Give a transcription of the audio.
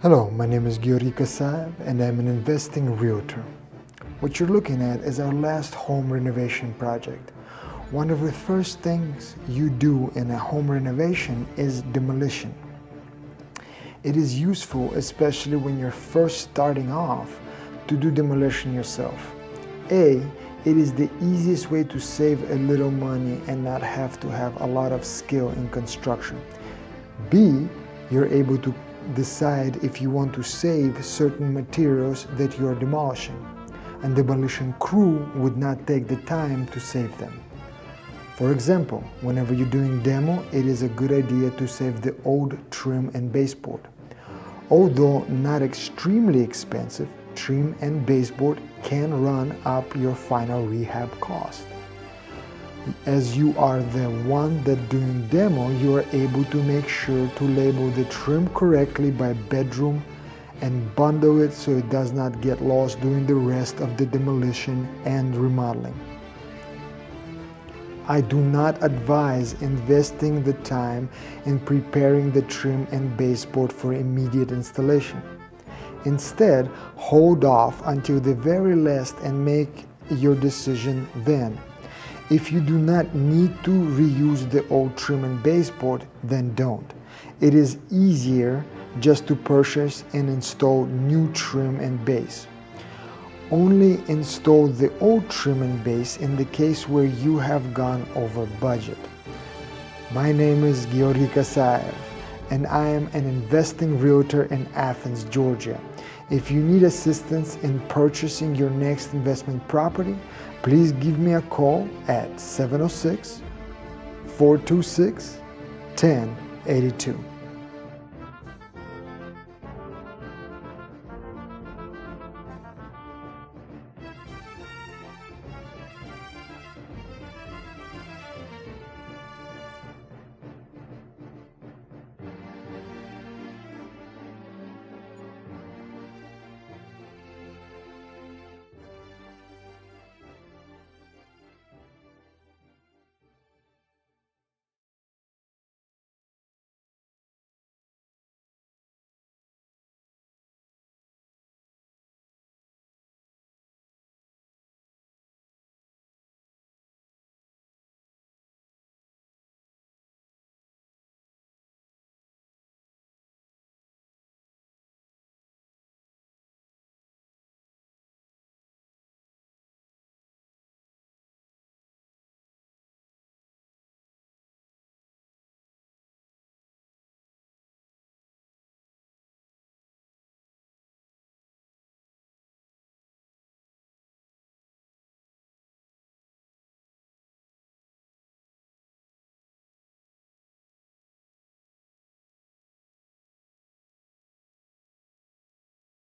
Hello, my name is Georgui Kassaev and I'm an investing realtor. What you're looking at is our last home renovation project. One of the first things you do in a home renovation is demolition. It is useful, especially when you're first starting off, to do demolition yourself. A, it is the easiest way to save a little money and not have to have a lot of skill in construction. B, you're able to decide if you want to save certain materials that you're demolishing. A demolition crew would not take the time to save them. For example, whenever you're doing demo, it is a good idea to save the old trim and baseboard. Although not extremely expensive, trim and baseboard can run up your final rehab cost. As you are the one that doing demo, you are able to make sure to label the trim correctly by bedroom and bundle it so it does not get lost during the rest of the demolition and remodeling. I do not advise investing the time in preparing the trim and baseboard for immediate installation. Instead, hold off until the very last and make your decision then. If you do not need to reuse the old trim and baseboard, then don't. It is easier just to purchase and install new trim and base. Only install the old trim and base in the case where you have gone over budget. My name is Georgui Kassaev and I am an investing realtor in Athens, Georgia. If you need assistance in purchasing your next investment property, please give me a call at 706-426-1082.